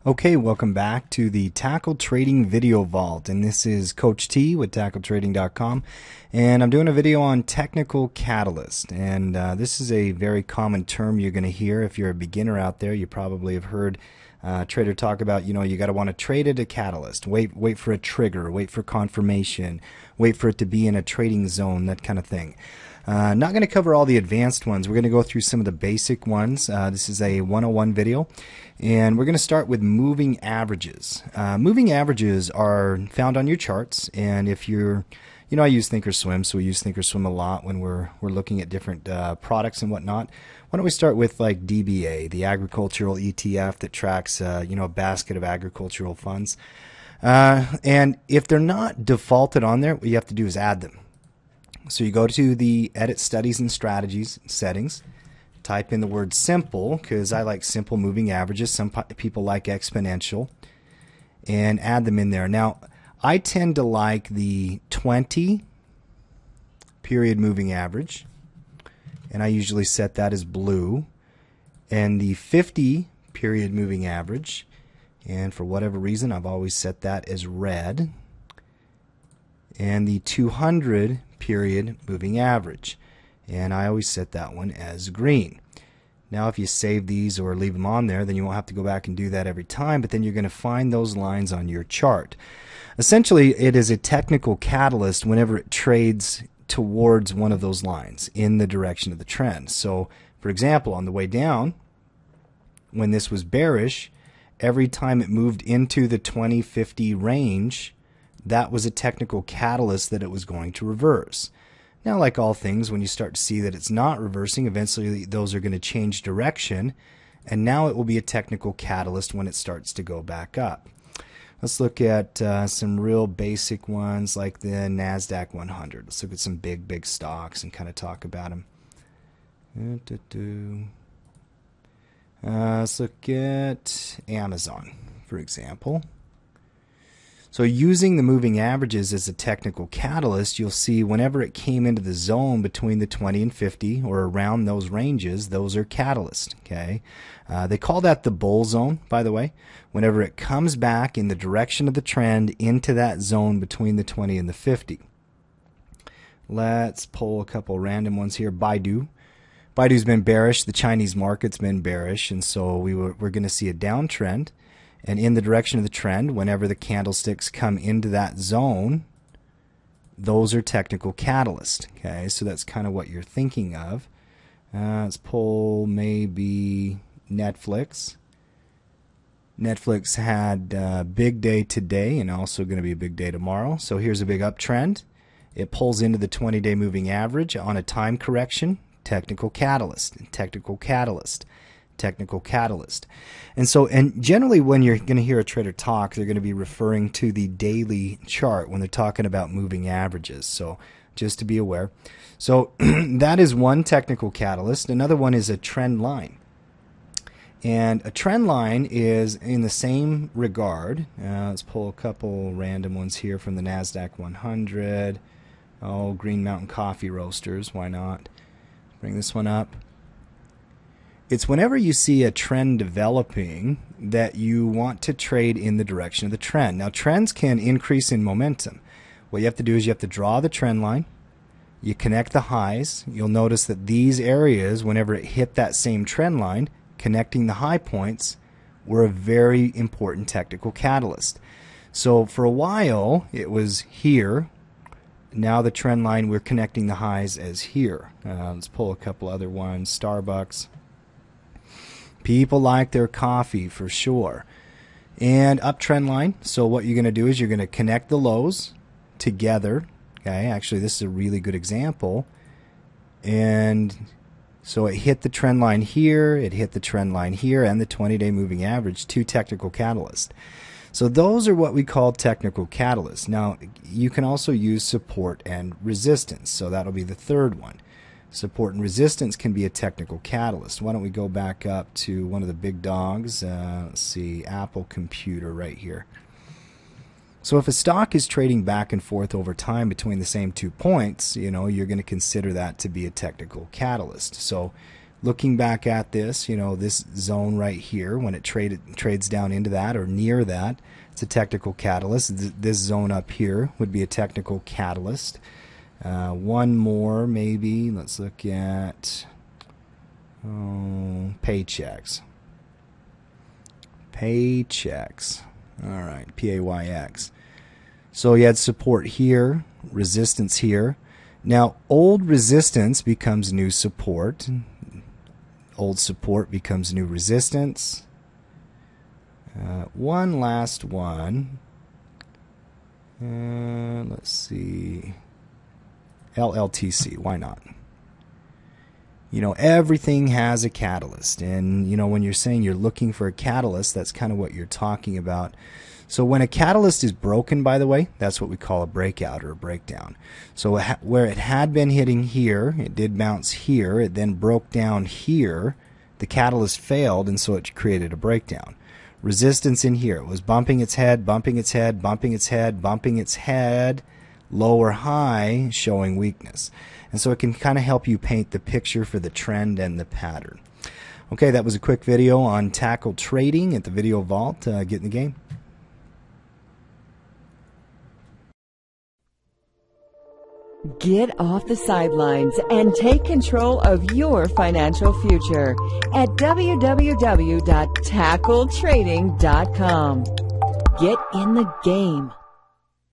Okay, welcome back to the Tackle Trading Video Vault, and this is Coach T with TackleTrading.com, and I'm doing a video on technical catalyst, and this is a very common term you're going to hear if you're a beginner out there. You probably have heard trader talk about, you got to want to trade at a catalyst, wait for a trigger, wait for confirmation, wait for it to be in a trading zone, that kind of thing. Not going to cover all the advanced ones. We're going to go through some of the basic ones. This is a 101 video, and we're going to start with moving averages. Moving averages are found on your charts, and if you're, I use Thinkorswim, so we use Thinkorswim a lot when we're looking at different products and whatnot. Why don't we start with like DBA, the agricultural ETF that tracks, a basket of agricultural funds. And if they're not defaulted on there, what you have to do is add them. So you go to the Edit Studies and Strategies settings, type in the word simple, because I like simple moving averages. Some people like exponential, and add them in there. Now, I tend to like the 20 period moving average, and I usually set that as blue, and the 50 period moving average, and for whatever reason I've always set that as red, and the 200 period moving average, and I always set that one as green. Now if you save these or leave them on there, then you won't have to go back and do that every time, but then you're going to find those lines on your chart. Essentially, it is a technical catalyst whenever it trades towards one of those lines in the direction of the trend. So for example, on the way down, when this was bearish, every time it moved into the 20-50 range, that was a technical catalyst that it was going to reverse. Now, like all things, when you start to see that it's not reversing, eventually those are going to change direction, and now it will be a technical catalyst when it starts to go back up. Let's look at some real basic ones like the NASDAQ 100. Let's look at some big stocks and kind of talk about them. Let's look at Amazon, for example. So using the moving averages as a technical catalyst, you'll see whenever it came into the zone between the 20 and 50 or around those ranges, those are catalysts. Okay, they call that the bull zone, by the way. Whenever it comes back in the direction of the trend into that zone between the 20 and the 50. Let's pull a couple random ones here. Baidu's been bearish. The Chinese market's been bearish, and so we're going to see a downtrend. And in the direction of the trend, whenever the candlesticks come into that zone, those are technical catalysts. Okay, so that's kind of what you're thinking of. Let's pull maybe Netflix. Netflix had a big day today and also going to be a big day tomorrow. So here's a big uptrend. It pulls into the 20-day moving average on a time correction. Technical catalyst, technical catalyst, technical catalyst. And generally when you're going to hear a trader talk, they're going to be referring to the daily chart when they're talking about moving averages. So just to be aware. So that is one technical catalyst. Another one is a trend line. And a trend line is in the same regard. Let's pull a couple random ones here from the NASDAQ 100. Oh, Green Mountain Coffee Roasters. Why not? Bring this one up. It's whenever you see a trend developing that you want to trade in the direction of the trend. Now, trends can increase in momentum. What you have to do is you have to draw the trend line. You connect the highs. You'll notice that these areas, whenever it hit that same trend line, connecting the high points, were a very important technical catalyst. So for a while, it was here. Now the trend line, we're connecting the highs as here. Let's pull a couple other ones. Starbucks. People like their coffee for sure. And uptrend line. So what you're going to do is you're going to connect the lows together. Okay, actually this is a really good example. And so it hit the trend line here, it hit the trend line here, and the 20-day moving average, two technical catalysts. So those are what we call technical catalysts. Now you can also use support and resistance. So that'll be the third one. Support and resistance can be a technical catalyst. Why don't we go back up to one of the big dogs? Let's see, Apple Computer right here. So if a stock is trading back and forth over time between the same 2 points, you're going to consider that to be a technical catalyst. So looking back at this, this zone right here, when it trades down into that or near that, it's a technical catalyst. This zone up here would be a technical catalyst. One more maybe. Let's look at paychecks. Paychecks. All right, PAYX. So you had support here, resistance here. Now, old resistance becomes new support. Old support becomes new resistance. One last one. Let's see. LLTC. Why not? Everything has a catalyst. And, when you're saying you're looking for a catalyst, that's kind of what you're talking about. So when a catalyst is broken, by the way, that's what we call a breakout or a breakdown. So where it had been hitting here, it did bounce here, it then broke down here, the catalyst failed, and so it created a breakdown. Resistance in here, it was bumping its head, bumping its head, bumping its head, bumping its head, low or high, showing weakness. And so it can kind of help you paint the picture for the trend and the pattern. Okay, that was a quick video on tackle trading at the Video Vault. Get in the game. Get off the sidelines and take control of your financial future at www.tackletrading.com. Get in the game.